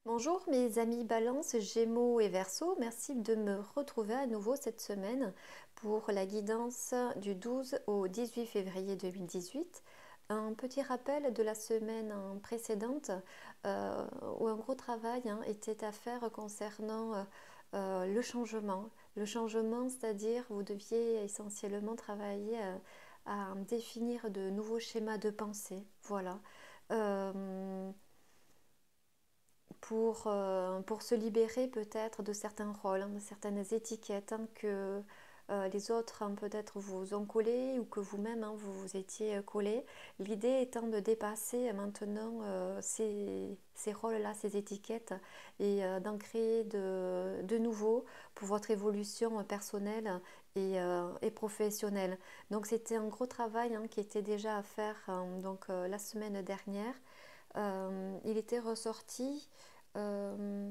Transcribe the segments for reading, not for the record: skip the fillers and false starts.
Bonjour mes amis Balance, Gémeaux et Verseau, merci de me retrouver à nouveau cette semaine pour la guidance du 12 au 18 février 2018. Un petit rappel de la semaine précédente où un gros travail était à faire concernant le changement. Le changement, c'est-à-dire vous deviez essentiellement travailler à définir de nouveaux schémas de pensée. Voilà. Euh, pour se libérer peut-être de certains rôles, de certaines étiquettes que les autres peut-être vous ont collé ou que vous-même vous vous étiez collé. L'idée étant de dépasser maintenant ces rôles-là, ces étiquettes et d'en créer de nouveaux pour votre évolution personnelle et professionnelle. Donc c'était un gros travail qui était déjà à faire la semaine dernière. Il était ressorti euh,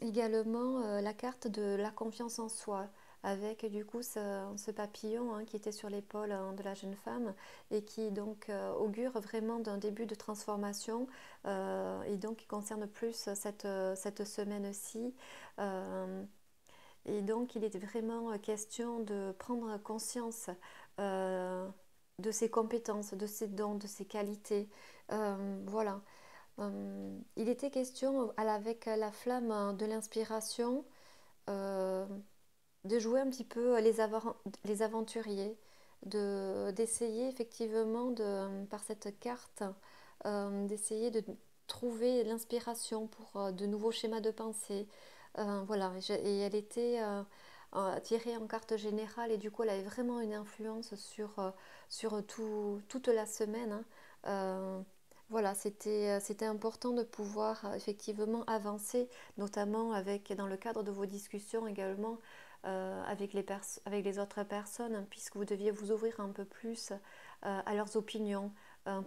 également la carte de la confiance en soi, avec du coup ce papillon qui était sur l'épaule de la jeune femme et qui donc augure vraiment d'un début de transformation et donc qui concerne plus cette semaine-ci. Euh, et donc il est vraiment question de prendre conscience euh, de ses compétences, de ses dons, de ses qualités. Voilà. Il était question, avec la flamme de l'inspiration, euh, de jouer un petit peu les aventuriers, d'essayer effectivement, par cette carte, d'essayer de trouver l'inspiration pour de nouveaux schémas de pensée. Voilà, et elle était tirée en carte générale et du coup elle avait vraiment une influence sur toute la semaine. Voilà, c'était important de pouvoir effectivement avancer, notamment dans le cadre de vos discussions également avec les autres personnes, puisque vous deviez vous ouvrir un peu plus à leurs opinions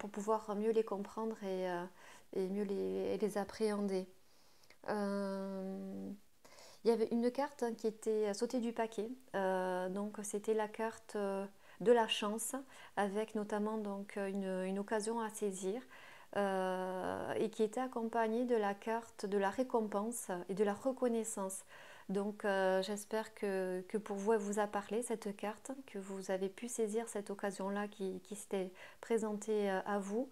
pour pouvoir mieux les comprendre et mieux les appréhender. Euh, il y avait une carte qui était sautée du paquet. Donc c'était la carte de la chance, avec notamment donc une occasion à saisir, et qui était accompagnée de la carte de la récompense et de la reconnaissance. Donc j'espère que pour vous, elle vous a parlé, cette carte, que vous avez pu saisir cette occasion-là qui s'était présentée à vous,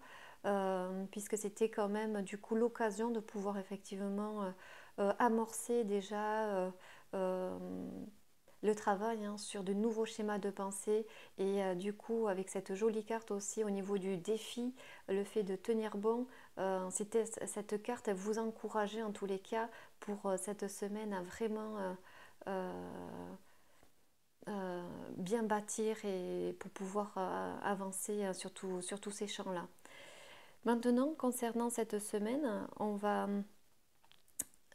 puisque c'était quand même du coup l'occasion de pouvoir effectivement amorcer déjà euh, le travail sur de nouveaux schémas de pensée et du coup avec cette jolie carte aussi au niveau du défi, le fait de tenir bon, cette carte elle vous encourageait en tous les cas pour cette semaine à vraiment bien bâtir et pour pouvoir avancer sur tous ces champs-là. Maintenant, concernant cette semaine,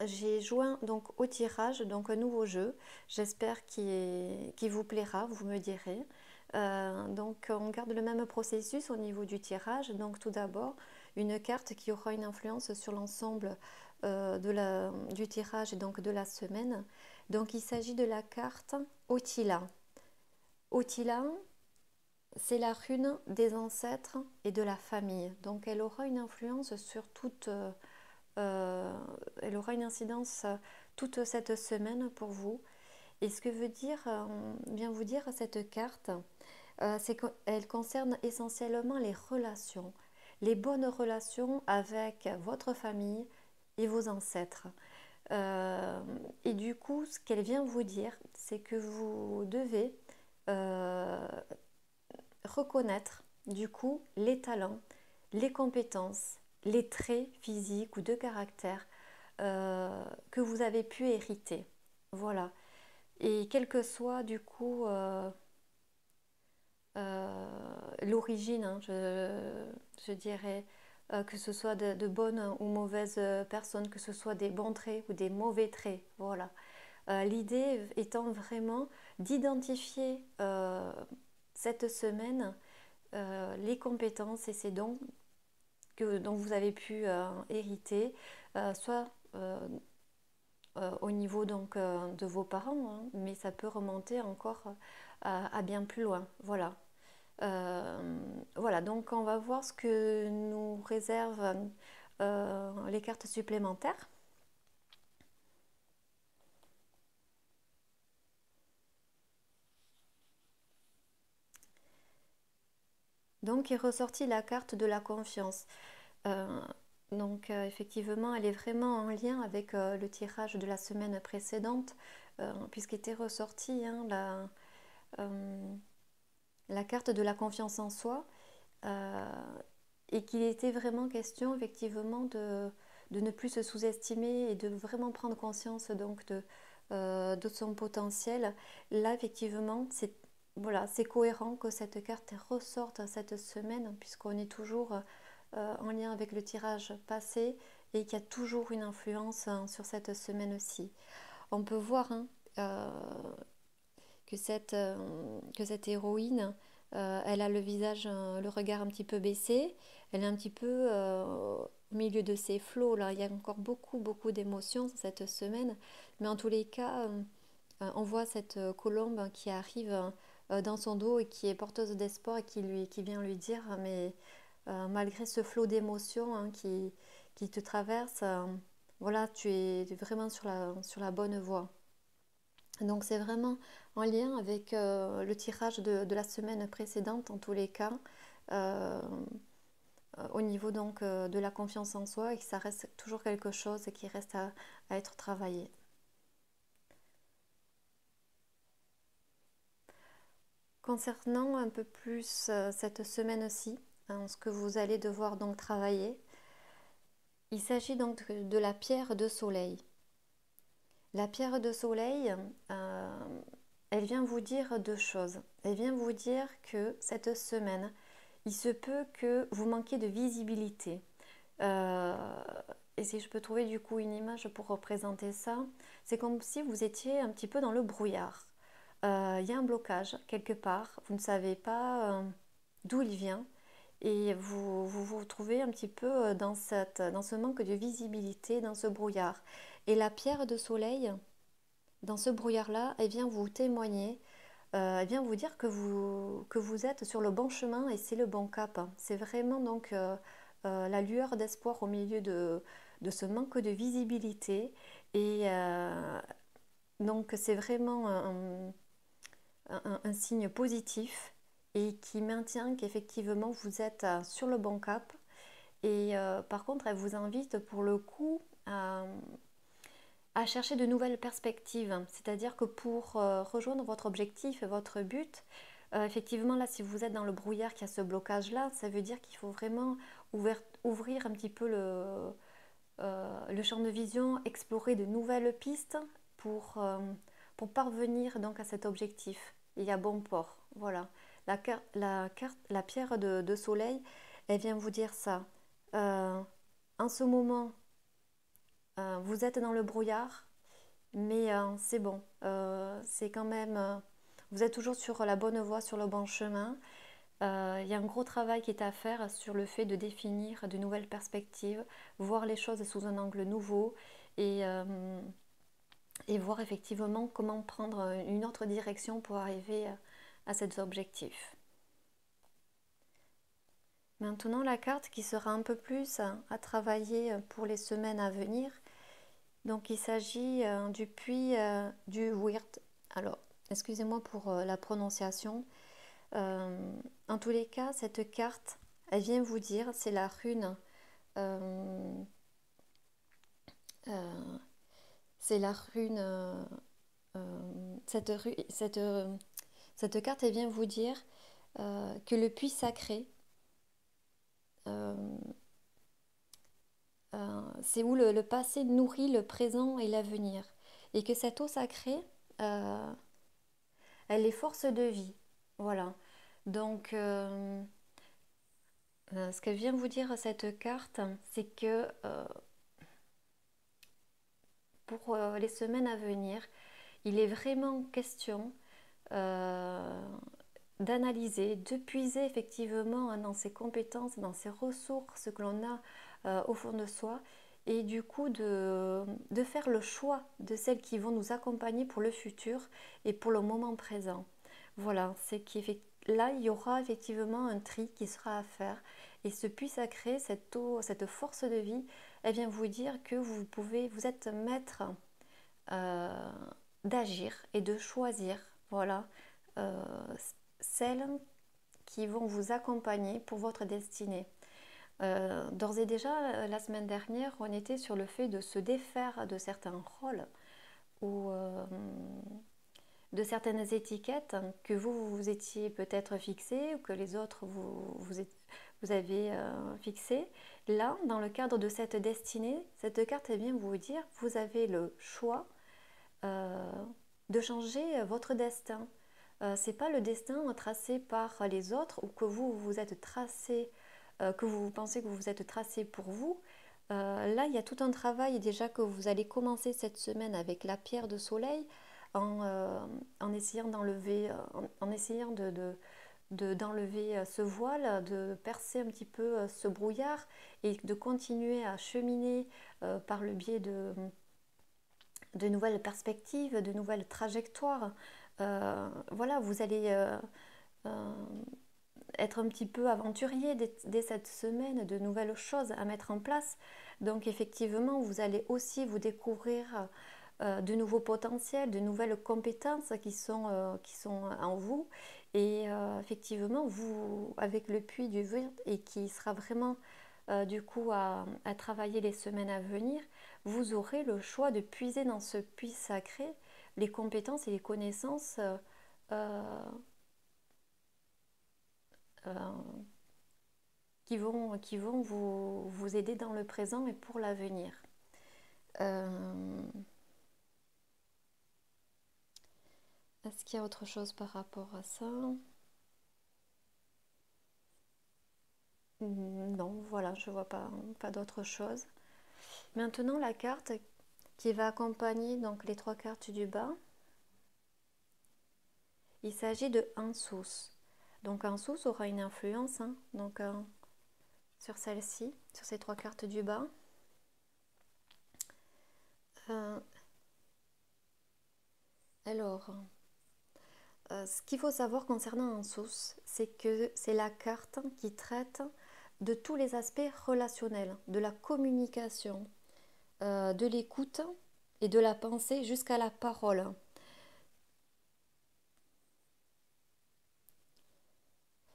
j'ai joint donc au tirage donc un nouveau jeu. J'espère qu'il vous plaira, vous me direz. Donc on garde le même processus au niveau du tirage. Donc tout d'abord, une carte qui aura une influence sur l'ensemble du tirage et donc de la semaine. Donc il s'agit de la carte Otila. Otila, c'est la rune des ancêtres et de la famille. Donc elle aura une influence sur euh, elle aura une incidence toute cette semaine pour vous. Et ce que veut bien vous dire cette carte, c'est qu'elle concerne essentiellement les relations, les bonnes relations avec votre famille et vos ancêtres. Euh, et du coup, ce qu'elle vient vous dire, c'est que vous devez euh, reconnaître du coup les talents, les compétences, les traits physiques ou de caractère que vous avez pu hériter. Voilà. Et quelle que soit du coup l'origine, je dirais, que ce soit de bonnes ou mauvaises personnes, que ce soit des bons traits ou des mauvais traits. Voilà. L'idée étant vraiment d'identifier cette semaine les compétences et ces dons dont vous avez pu hériter, soit au niveau donc de vos parents, mais ça peut remonter encore à bien plus loin. Voilà. Voilà, donc on va voir ce que nous réserve les cartes supplémentaires. Donc est ressortie la carte de la confiance. Euh, Effectivement, elle est vraiment en lien avec le tirage de la semaine précédente, puisqu'était ressortie hein, la carte de la confiance en soi, euh, et qu'il était vraiment question effectivement de ne plus se sous-estimer et de vraiment prendre conscience donc de son potentiel. Là, effectivement, c'est voilà, c'est cohérent que cette carte ressorte cette semaine, puisqu'on est toujours en lien avec le tirage passé et qu'il y a toujours une influence hein, sur cette semaine-ci. On peut voir hein, euh, que cette héroïne, elle a le visage, le regard un petit peu baissé, elle est un petit peu au milieu de ses flots là. Il y a encore beaucoup d'émotions cette semaine, mais en tous les cas, on voit cette colombe qui arrive dans son dos et qui est porteuse d'espoir et qui vient lui dire, mais malgré ce flot d'émotions hein, qui te traverse, voilà, tu es vraiment sur la bonne voie. Donc c'est vraiment en lien avec le tirage de la semaine précédente en tous les cas, euh, au niveau donc de la confiance en soi et que ça reste toujours quelque chose qui reste à être travaillé. Concernant un peu plus cette semaine-ci, hein, ce que vous allez devoir donc travailler, il s'agit donc de la pierre de soleil. La pierre de soleil, elle vient vous dire deux choses. Elle vient vous dire que cette semaine, il se peut que vous manquiez de visibilité. Euh, et si je peux trouver du coup une image pour représenter ça, c'est comme si vous étiez un petit peu dans le brouillard. Il y a un blocage quelque part, vous ne savez pas d'où il vient et vous retrouvez un petit peu dans ce manque de visibilité, dans ce brouillard. Et la pierre de soleil, dans ce brouillard-là, elle vient vous témoigner, elle vient vous dire que vous êtes sur le bon chemin et c'est le bon cap. C'est vraiment donc la lueur d'espoir au milieu de ce manque de visibilité. Et donc c'est vraiment un signe positif et qui maintient qu'effectivement vous êtes sur le bon cap. Et par contre, elle vous invite pour le coup à chercher de nouvelles perspectives. C'est-à-dire que pour rejoindre votre objectif et votre but, effectivement, là, si vous êtes dans le brouillard, qu'il y a ce blocage-là, ça veut dire qu'il faut vraiment ouvrir un petit peu le champ de vision, explorer de nouvelles pistes pour parvenir donc à cet objectif. Il y a bon port. Voilà. La pierre de soleil, elle vient vous dire ça. En ce moment, vous êtes dans le brouillard, mais c'est bon. C'est quand même. Vous êtes toujours sur la bonne voie, sur le bon chemin. Il y a un gros travail qui est à faire sur le fait de définir de nouvelles perspectives, voir les choses sous un angle nouveau et, euh, et voir effectivement comment prendre une autre direction pour arriver à cet objectif. Maintenant, la carte qui sera un peu plus à travailler pour les semaines à venir. Donc, il s'agit du puits du Weird. Alors, excusez-moi pour la prononciation. En tous les cas, cette carte, elle vient vous dire, c'est la rune. euh, euh, c'est la rune. Cette carte, elle vient vous dire que le puits sacré, euh, c'est où le passé nourrit le présent et l'avenir. Et que cette eau sacrée, euh, elle est force de vie. Voilà. Donc, ce que vient vous dire cette carte, c'est que pour les semaines à venir, il est vraiment question euh, d'analyser, de puiser effectivement hein, dans ses compétences, dans ses ressources que l'on a au fond de soi, et du coup de faire le choix de celles qui vont nous accompagner pour le futur et pour le moment présent. Voilà, c'est là il y aura effectivement un tri qui sera à faire Et ce puits sacré, cette eau, cette force de vie, elle vient vous dire que vous êtes maître euh, d'agir et de choisir, voilà, euh, celles qui vont vous accompagner pour votre destinée. D'ores et déjà, la semaine dernière, on était sur le fait de se défaire de certains rôles ou de certaines étiquettes que vous étiez peut-être fixées ou que les autres vous avez fixées. Là, dans le cadre de cette destinée, cette carte vient vous dire vous avez le choix euh, de changer votre destin. C'est pas le destin tracé par les autres ou que vous êtes tracé, que vous pensez que vous êtes tracé pour vous. Là, il y a tout un travail déjà que vous allez commencer cette semaine avec la pierre de soleil en essayant d'enlever, en essayant d'enlever ce voile, de percer un petit peu ce brouillard et de continuer à cheminer par le biais de nouvelles perspectives, de nouvelles trajectoires. Voilà, vous allez euh, être un petit peu aventurier dès cette semaine, de nouvelles choses à mettre en place. Donc effectivement, vous allez aussi vous découvrir de nouveaux potentiels, de nouvelles compétences qui sont en vous. Et effectivement, vous, avec le puits du vide et qui sera vraiment du coup à travailler les semaines à venir, vous aurez le choix de puiser dans ce puits sacré les compétences et les connaissances euh, euh, qui vont vous aider dans le présent et pour l'avenir. Euh, Est-ce qu'il y a autre chose par rapport à ça? Non, voilà, je vois pas d'autre chose. Maintenant, la carte qui va accompagner donc les trois cartes du bas, il s'agit de Ansous. Donc Ansous aura une influence donc, sur celle-ci, sur ces trois cartes du bas. Euh, alors, ce qu'il faut savoir concernant Ansous, c'est que c'est la carte qui traite de tous les aspects relationnels, de la communication, de l'écoute et de la pensée jusqu'à la parole.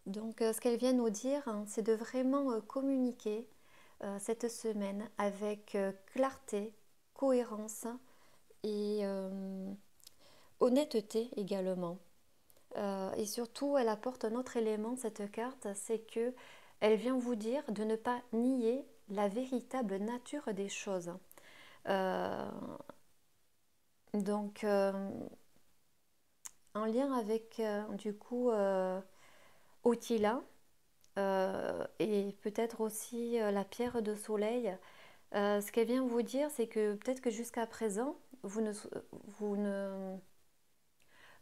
Donc, ce qu'elle vient nous dire, c'est de vraiment communiquer cette semaine avec clarté, cohérence et honnêteté également. Et surtout, elle apporte un autre élément, cette carte, c'est que elle vient vous dire de ne pas nier la véritable nature des choses. Euh, donc, en lien avec du coup Otila et peut-être aussi la pierre de soleil, ce qu'elle vient vous dire, c'est que peut-être que jusqu'à présent, vous ne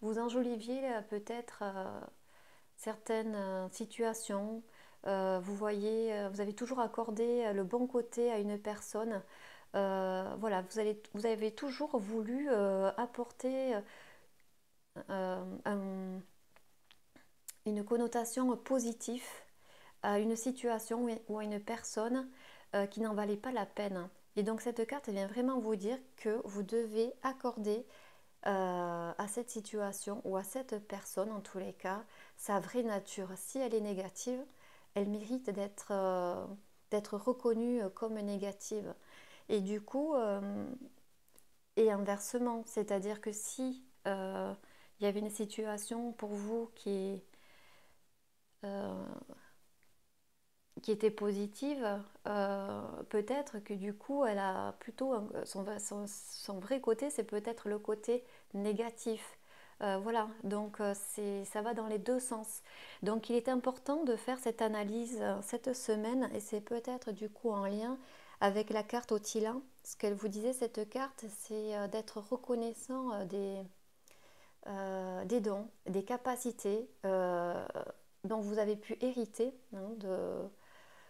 vous enjoliviez peut-être certaines situations. Vous voyez, vous avez toujours accordé le bon côté à une personne. Voilà, vous avez toujours voulu apporter une connotation positive à une situation ou à une personne qui n'en valait pas la peine. Et donc cette carte vient vraiment vous dire que vous devez accorder à cette situation ou à cette personne, en tous les cas, sa vraie nature. Si elle est négative, elle mérite d'être reconnue comme négative. Et du coup, et inversement, c'est-à-dire que si il y avait une situation pour vous euh, qui était positive, peut-être que du coup, elle a plutôt son vrai côté, c'est peut-être le côté négatif. Voilà, donc ça va dans les deux sens. Donc il est important de faire cette analyse cette semaine et c'est peut-être du coup en lien avec la carte Otila. Ce qu'elle vous disait, cette carte, c'est d'être reconnaissant des dons, des capacités dont vous avez pu hériter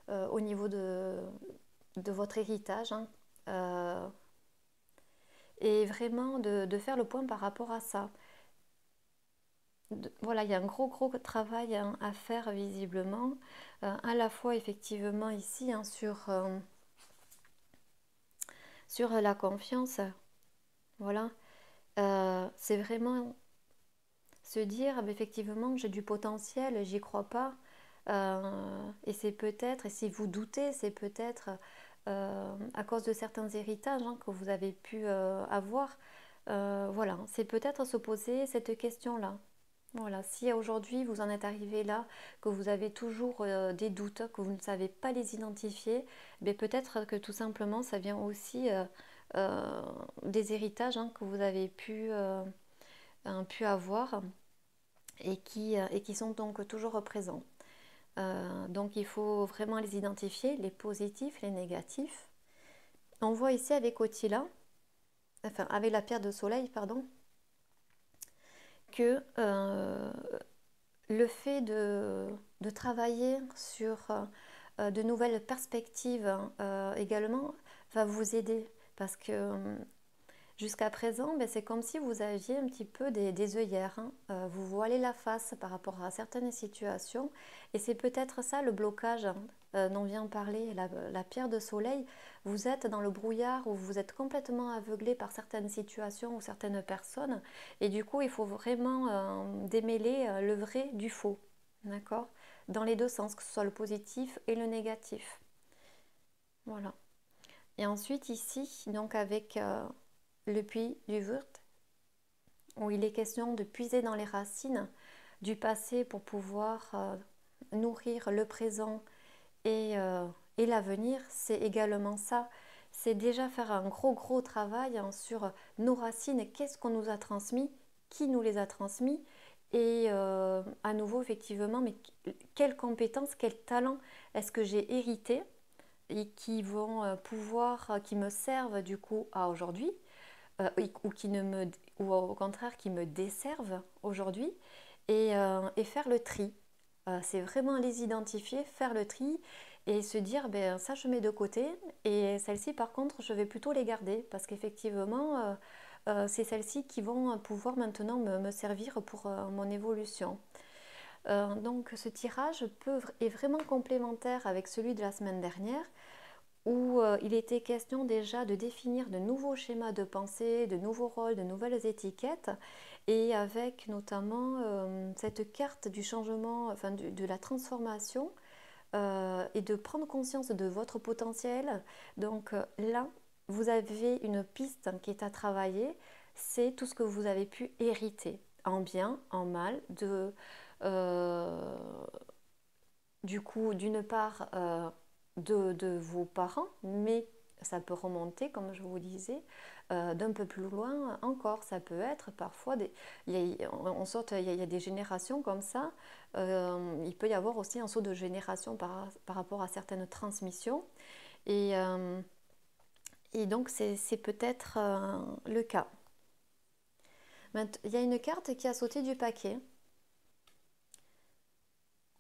au niveau de votre héritage euh, et vraiment de faire le point par rapport à ça. voilà, il y a un gros travail hein, à faire visiblement, à la fois effectivement ici hein, sur la confiance, voilà. C'est vraiment se dire, ah, bah, effectivement, j'ai du potentiel, j'y crois pas. Et c'est peut-être, et si vous doutez, c'est peut-être à cause de certains héritages hein, que vous avez pu avoir. Voilà, c'est peut-être se poser cette question-là. Voilà, si aujourd'hui vous en êtes arrivé là, que vous avez toujours des doutes, que vous ne savez pas les identifier, mais peut-être que tout simplement ça vient aussi des héritages hein, que vous avez pu avoir et qui sont donc toujours présents. Donc il faut vraiment les identifier, les positifs, les négatifs. On voit ici avec Otila, enfin avec la pierre de soleil, pardon, que le fait de travailler sur de nouvelles perspectives également va vous aider parce que jusqu'à présent, ben, c'est comme si vous aviez un petit peu des œillères, hein. Vous voilez la face par rapport à certaines situations et c'est peut-être ça le blocage hein, dont vient parler la pierre de soleil. Vous êtes dans le brouillard ou vous êtes complètement aveuglé par certaines situations ou certaines personnes et du coup il faut vraiment démêler le vrai du faux, d'accord? Dans les deux sens, que ce soit le positif et le négatif. Voilà. Et ensuite ici, donc avec le puits du Wurt, où il est question de puiser dans les racines du passé pour pouvoir nourrir le présent et l'avenir, c'est également ça. C'est déjà faire un gros travail hein, sur nos racines, qu'est-ce qu'on nous a transmis, qui nous les a transmis, et à nouveau effectivement, mais quelles compétences, quels talents est-ce que j'ai hérité et qui vont qui me servent du coup à aujourd'hui, ou qui ne me, ou au contraire qui me desservent aujourd'hui, et faire le tri. C'est vraiment les identifier, faire le tri et se dire, ben, ça je mets de côté et celles-ci par contre je vais plutôt les garder parce qu'effectivement c'est celles-ci qui vont pouvoir maintenant me servir pour mon évolution. Donc ce tirage est vraiment complémentaire avec celui de la semaine dernière où il était question déjà de définir de nouveaux schémas de pensée, de nouveaux rôles, de nouvelles étiquettes, et avec notamment cette carte du changement, enfin de la transformation, et de prendre conscience de votre potentiel. Donc là, vous avez une piste qui est à travailler, c'est tout ce que vous avez pu hériter, en bien, en mal, euh, du coup, d'une part, de vos parents, mais ça peut remonter, comme je vous disais, d'un peu plus loin encore. Ça peut être parfois, on saute, il y a des générations comme ça. Il peut y avoir aussi un saut de génération par rapport à certaines transmissions. Et, euh, et donc, c'est peut-être le cas. Il y a une carte qui a sauté du paquet.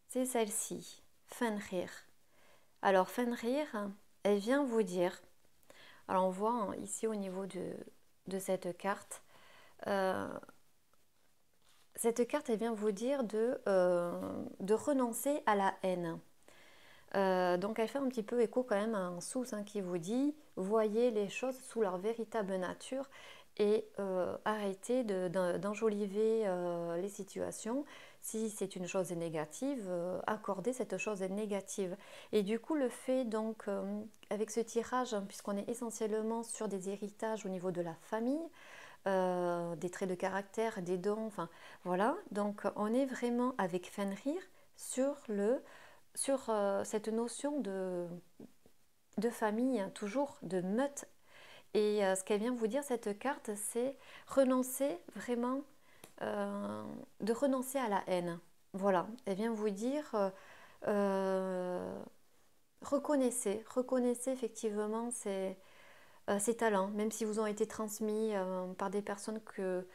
C'est celle-ci, Fenrir. Alors Fenrir, elle vient vous dire, alors on voit hein, ici au niveau de euh, cette carte elle vient vous dire de renoncer à la haine. Donc elle fait un petit peu écho quand même à un sous hein, qui vous dit, voyez les choses sous leur véritable nature et arrêtez d'enjoliver les situations. Si c'est une chose négative, accordez cette chose négative. Et du coup, le fait donc, avec ce tirage, hein, puisqu'on est essentiellement sur des héritages au niveau de la famille, des traits de caractère, des dons, enfin voilà. Donc on est vraiment avec Fenrir sur cette notion de famille, hein, toujours de meute. Et ce qu'elle vient vous dire, cette carte, c'est renoncer vraiment, de renoncer à la haine. Voilà, elle vient vous dire, reconnaissez effectivement ces talents, même si vous ont été transmis par des personnes que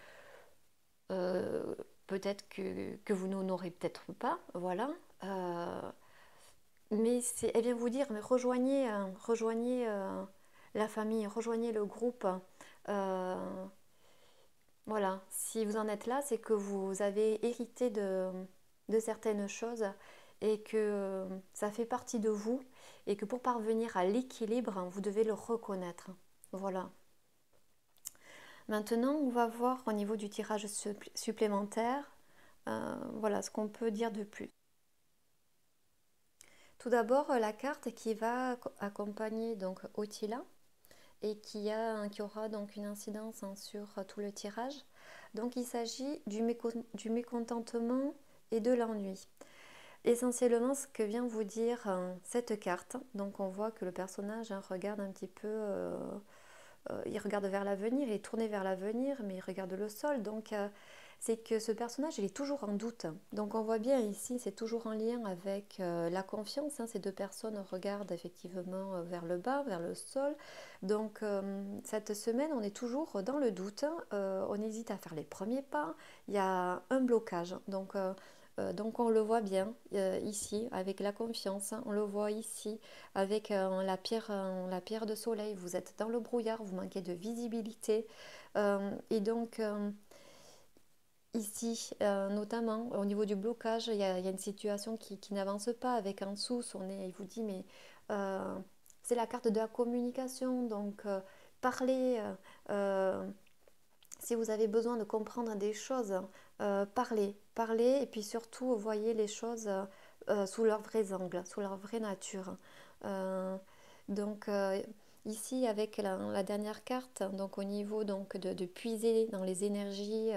euh, peut-être que vous n'aurez peut-être pas, voilà. Mais elle vient vous dire, mais rejoignez la famille, rejoignez le groupe. euh, Voilà, si vous en êtes là, c'est que vous avez hérité de certaines choses et que ça fait partie de vous et que pour parvenir à l'équilibre, vous devez le reconnaître. Voilà. Maintenant, on va voir au niveau du tirage supplémentaire, voilà ce qu'on peut dire de plus. Tout d'abord, la carte qui va accompagner donc Otila et qui aura donc une incidence sur tout le tirage. Donc il s'agit du mécontentement et de l'ennui. Essentiellement, ce que vient vous dire cette carte, donc on voit que le personnage regarde un petit peu, il regarde vers l'avenir, il est tourné vers l'avenir, mais il regarde le sol, donc c'est que ce personnage, il est toujours en doute. Donc on voit bien ici, c'est toujours en lien avec la confiance, hein. Ces deux personnes regardent effectivement vers le bas, vers le sol. Donc cette semaine, on est toujours dans le doute, hein. On hésite à faire les premiers pas, il y a un blocage. Donc on le voit bien ici avec la confiance, hein. On le voit ici avec la pierre de soleil. Vous êtes dans le brouillard, vous manquez de visibilité. Et donc ici, notamment au niveau du blocage, il y a une situation qui n'avance pas avec en dessous. Il vous dit, mais euh, c'est la carte de la communication. Donc parlez. Si vous avez besoin de comprendre des choses, parlez, parlez et puis surtout voyez les choses sous leur vrai angle, sous leur vraie nature. Euh, donc ici avec la dernière carte, donc au niveau donc de puiser dans les énergies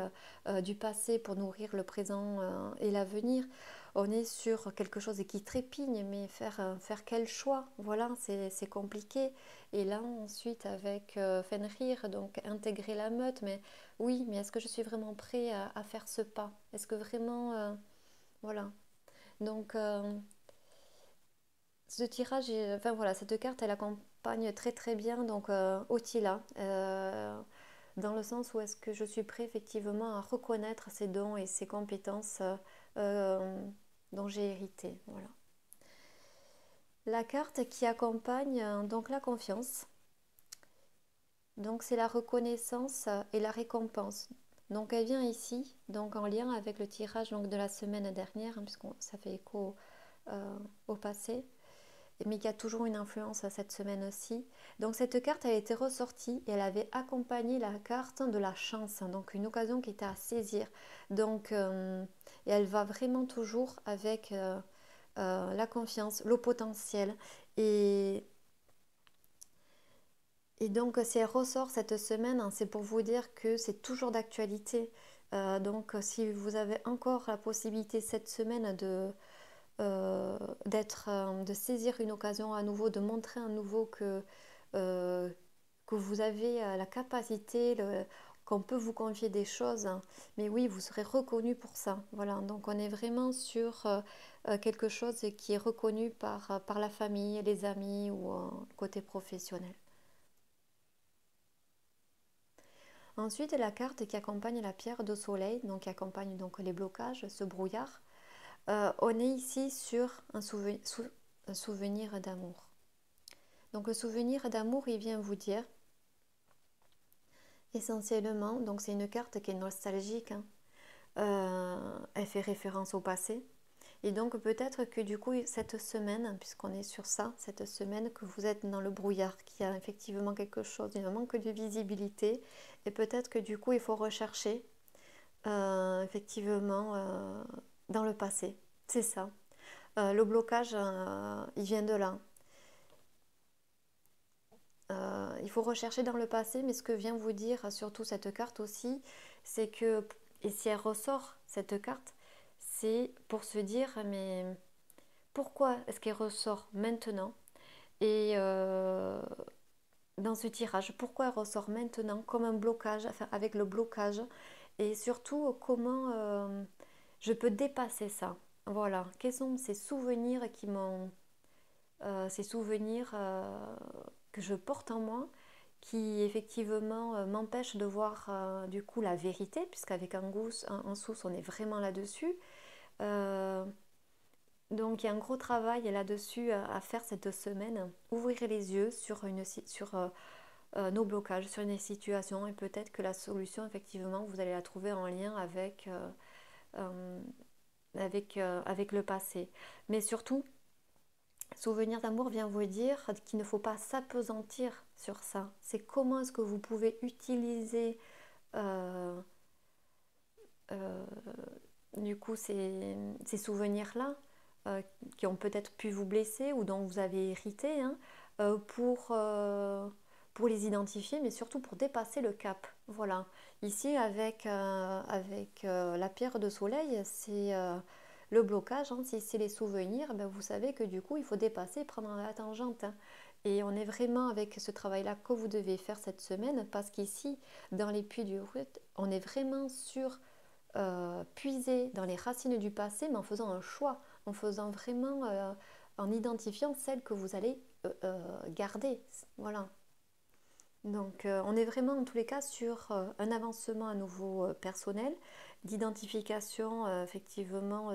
du passé pour nourrir le présent et l'avenir, on est sur quelque chose qui trépigne, mais faire quel choix? Voilà, c'est compliqué. Et là, ensuite, avec Fenrir, donc intégrer la meute, mais oui, mais est-ce que je suis vraiment prêt à faire ce pas? Est-ce que vraiment... voilà. Donc, ce tirage, enfin voilà, cette carte, elle accompagne très très bien donc Otila, dans le sens où est-ce que je suis prêt effectivement à reconnaître ses dons et ses compétences euh, dont j'ai hérité. Voilà. La carte qui accompagne donc la confiance. Donc c'est la reconnaissance et la récompense. Donc elle vient ici, donc en lien avec le tirage donc, de la semaine dernière, hein, puisque ça fait écho au passé, mais qui a toujours une influence cette semaine aussi. Donc cette carte a été ressortie et elle avait accompagné la carte de la chance, hein, donc une occasion qui était à saisir. Donc et elle va vraiment toujours avec la confiance, le potentiel et donc, si elle ressort cette semaine, hein, c'est pour vous dire que c'est toujours d'actualité. Donc, si vous avez encore la possibilité cette semaine de saisir une occasion à nouveau, de montrer à nouveau euh, que vous avez la capacité, qu'on peut vous confier des choses, hein. Mais oui, vous serez reconnu pour ça. Voilà, donc on est vraiment sur quelque chose qui est reconnu par la famille, les amis ou côté professionnel. Ensuite, la carte qui accompagne la pierre de soleil, donc qui accompagne donc les blocages, ce brouillard. On est ici sur un souvenir d'amour. Donc le souvenir d'amour, il vient vous dire essentiellement, donc c'est une carte qui est nostalgique, hein. Elle fait référence au passé. Et donc peut-être que du coup cette semaine, puisqu'on est sur ça, cette semaine que vous êtes dans le brouillard, qu'il y a effectivement quelque chose, il manque de visibilité, et peut-être que du coup il faut rechercher effectivement dans le passé. C'est ça. Le blocage, il vient de là. Il faut rechercher dans le passé, mais ce que vient vous dire surtout cette carte aussi, c'est que, et si elle ressort cette carte, c'est pour se dire, mais pourquoi est-ce qu'elle ressort maintenant? Et dans ce tirage, pourquoi elle ressort maintenant comme un blocage, enfin avec le blocage, et surtout comment je peux dépasser ça. Voilà, quels sont ces souvenirs ces souvenirs que je porte en moi, qui effectivement m'empêchent de voir du coup la vérité, puisqu'avec un sous, on est vraiment là-dessus. Euh, donc il y a un gros travail là-dessus à faire cette semaine. Ouvrir les yeux sur nos blocages sur une situation et peut-être que la solution, effectivement, vous allez la trouver en lien euh, avec le passé. Mais surtout, souvenir d'amour vient vous dire qu'il ne faut pas s'apesantir sur ça. C'est comment est-ce que vous pouvez utiliser euh, euh, du coup ces souvenirs-là qui ont peut-être pu vous blesser ou dont vous avez hérité hein, euh, pour, euh, pour les identifier, mais surtout pour dépasser le cap. Voilà. Ici, avec la pierre de soleil, c'est le blocage. Hein. Si c'est les souvenirs, ben, vous savez que du coup, il faut dépasser, prendre la tangente. Hein. Et on est vraiment avec ce travail-là que vous devez faire cette semaine, parce qu'ici, dans les puits du Rut, on est vraiment sur puiser dans les racines du passé, mais en faisant un choix, en faisant vraiment, en identifiant celles que vous allez garder. Voilà. Donc, on est vraiment en tous les cas sur un avancement à nouveau personnel, d'identification effectivement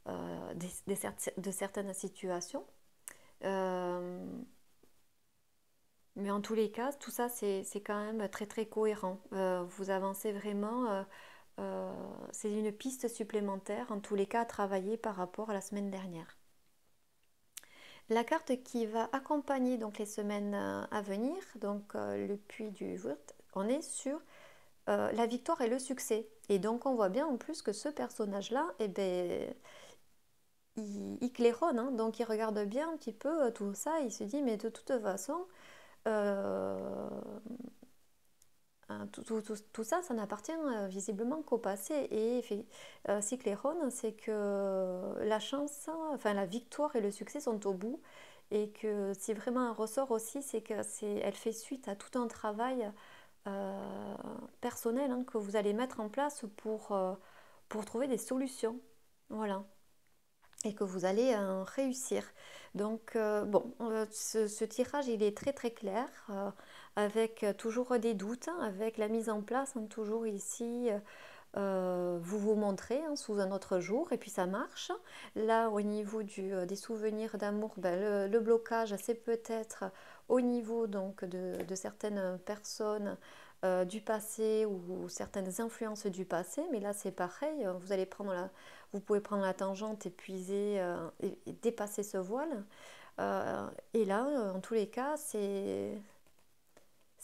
de certaines situations. Euh, mais en tous les cas, tout ça, c'est quand même très très cohérent. Vous avancez vraiment, c'est une piste supplémentaire, en tous les cas, à travailler par rapport à la semaine dernière. La carte qui va accompagner donc les semaines à venir, donc le puits du Wurt, on est sur la victoire et le succès. Et donc on voit bien en plus que ce personnage-là, eh ben, il claironne, hein. Donc il regarde bien un petit peu tout ça, il se dit mais de toute façon, euh, hein, tout ça, ça n'appartient visiblement qu'au passé. Et Cyclérone, c'est que la chance, enfin la victoire et le succès sont au bout. Et que si vraiment un ressort aussi, c'est elle fait suite à tout un travail euh, personnel hein, que vous allez mettre en place pour trouver des solutions. Voilà et que vous allez réussir. Donc, bon, ce tirage, il est très très clair, avec toujours des doutes, hein, avec la mise en place, hein, toujours ici, vous vous montrez hein, sous un autre jour, et puis ça marche. Là, au niveau des souvenirs d'amour, ben, le blocage, c'est peut-être au niveau donc, de certaines personnes du passé ou certaines influences du passé, mais là c'est pareil, vous pouvez prendre la tangente, épuiser et dépasser ce voile. Et là, en tous les cas, c'est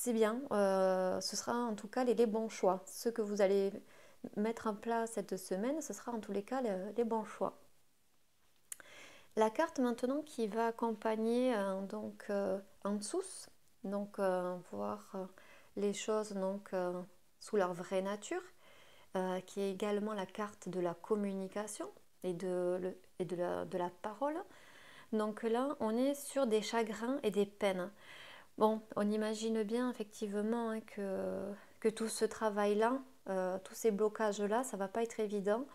bien. Ce sera en tout cas les bons choix. Ce que vous allez mettre en place cette semaine, ce sera en tous les cas les bons choix. La carte maintenant qui va accompagner donc en dessous, donc voir les choses donc sous leur vraie nature, qui est également la carte de la communication et de la parole. Donc là, on est sur des chagrins et des peines. Bon, on imagine bien effectivement hein, que tout ce travail-là, tous ces blocages-là, ça va pas être évident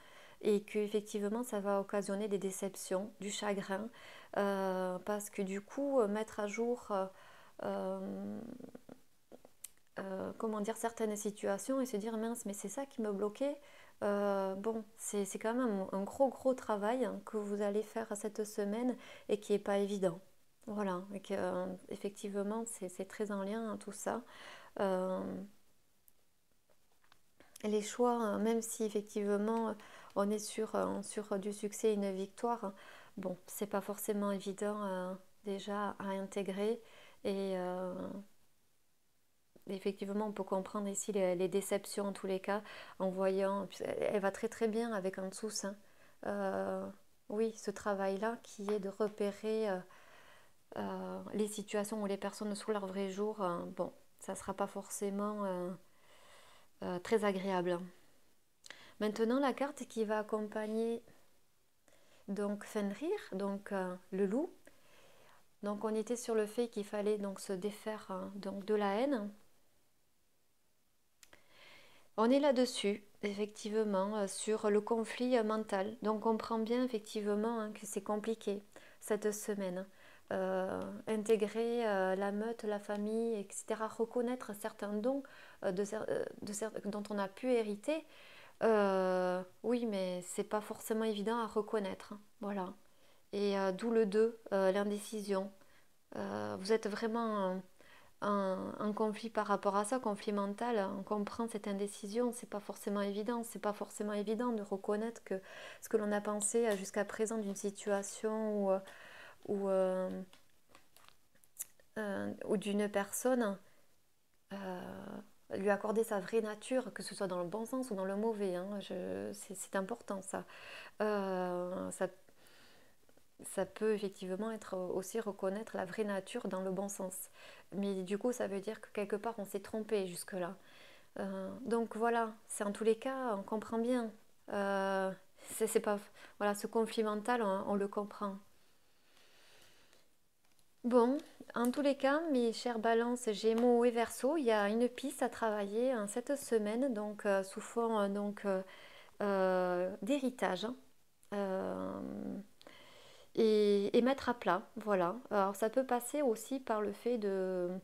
et que effectivement ça va occasionner des déceptions, du chagrin, parce que du coup, mettre à jour euh, comment dire, certaines situations et se dire mince, mais c'est ça qui me bloquait. Bon, c'est quand même un gros gros travail hein, que vous allez faire cette semaine et qui n'est pas évident. Voilà, et que, effectivement, c'est très en lien hein, tout ça. Euh, les choix, hein, même si effectivement on est sur du succès et une victoire, hein, bon, c'est pas forcément évident déjà à intégrer et effectivement, on peut comprendre ici les déceptions en tous les cas, en voyant, elle va très très bien avec en dessous, hein. Euh, oui, ce travail-là qui est de repérer les situations où les personnes sous leur vrai jour, bon, ça ne sera pas forcément très agréable. Maintenant, la carte qui va accompagner donc Fenrir, donc le loup. Donc on était sur le fait qu'il fallait donc se défaire donc de la haine. On est là-dessus, effectivement, sur le conflit mental. Donc on comprend bien effectivement hein, que c'est compliqué cette semaine. Intégrer la meute, la famille, etc. Reconnaître certains dons dont on a pu hériter. Oui, mais c'est pas forcément évident à reconnaître. Hein. Voilà. Et d'où le 2, l'indécision. Vous êtes vraiment un conflit par rapport à ça, conflit mental, on comprend cette indécision, c'est pas forcément évident, c'est pas forcément évident de reconnaître que ce que l'on a pensé jusqu'à présent d'une situation ou ou d'une personne, lui accorder sa vraie nature, que ce soit dans le bon sens ou dans le mauvais, hein, c'est important ça. Ça. Ça peut effectivement être aussi reconnaître la vraie nature dans le bon sens. Mais du coup, ça veut dire que quelque part, on s'est trompé jusque-là. Donc voilà, c'est en tous les cas, on comprend bien. Euh, c'est pas, voilà, ce conflit mental, on le comprend. Bon, en tous les cas, mes chers balances, Gémeaux et Verseaux, il y a une piste à travailler hein, cette semaine, donc sous fond d'héritage. Hein. Euh, et mettre à plat, voilà. Alors ça peut passer aussi par le fait de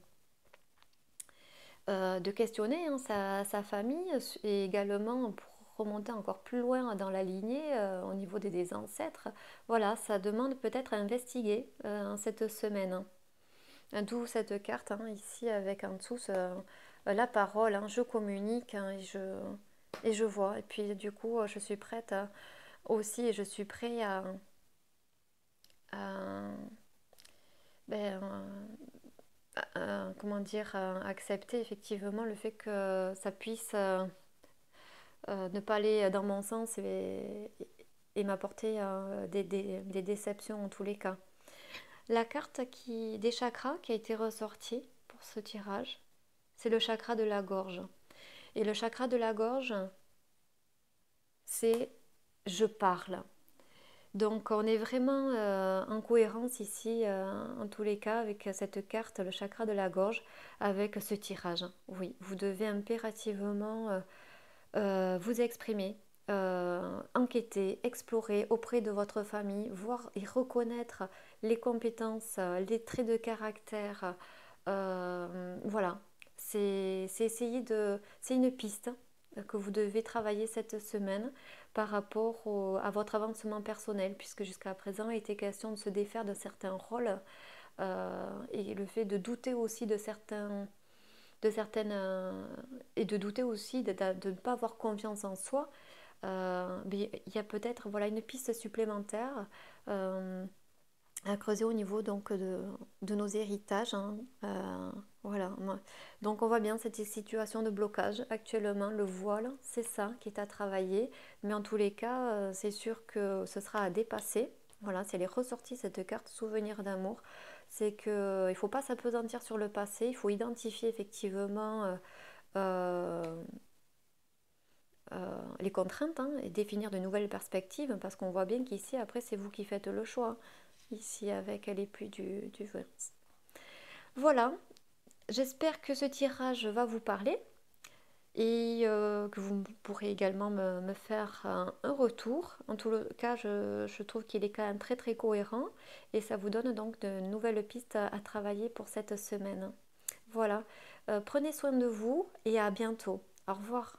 questionner hein, sa famille et également pour remonter encore plus loin dans la lignée au niveau des ancêtres. Voilà, ça demande peut-être à investiguer en cette semaine. D'où cette carte hein, ici avec en dessous la parole, hein, je communique hein, et je vois. Et puis du coup, je suis prête aussi et je suis prêt à ben, comment dire, accepter effectivement le fait que ça puisse ne pas aller dans mon sens et m'apporter des déceptions en tous les cas. La carte des chakras qui a été ressortie pour ce tirage, c'est le chakra de la gorge. Et le chakra de la gorge, c'est je parle. Donc on est vraiment en cohérence ici, en tous les cas, avec cette carte, le chakra de la gorge, avec ce tirage. Oui, vous devez impérativement vous exprimer, enquêter, explorer auprès de votre famille, voir et reconnaître les compétences, les traits de caractère. Voilà, c'est une piste que vous devez travailler cette semaine par rapport à votre avancement personnel, puisque jusqu'à présent il était question de se défaire de certains rôles et le fait de douter aussi de certaines et de douter aussi de ne pas avoir confiance en soi. Mais il y a peut-être voilà une piste supplémentaire à creuser au niveau donc de nos héritages. Hein. Voilà. Donc on voit bien cette situation de blocage actuellement, le voile, c'est ça qui est à travailler. Mais en tous les cas, c'est sûr que ce sera à dépasser. Voilà, si elle est ressortie cette carte souvenir d'amour, c'est qu'il ne faut pas s'apesantir sur le passé, il faut identifier effectivement euh, les contraintes hein, et définir de nouvelles perspectives parce qu'on voit bien qu'ici, après, c'est vous qui faites le choix. Ici, avec les pluies du Vence. Voilà, j'espère que ce tirage va vous parler et que vous pourrez également me faire un retour. En tout cas, je trouve qu'il est quand même très très cohérent et ça vous donne donc de nouvelles pistes à travailler pour cette semaine. Voilà, prenez soin de vous et à bientôt. Au revoir.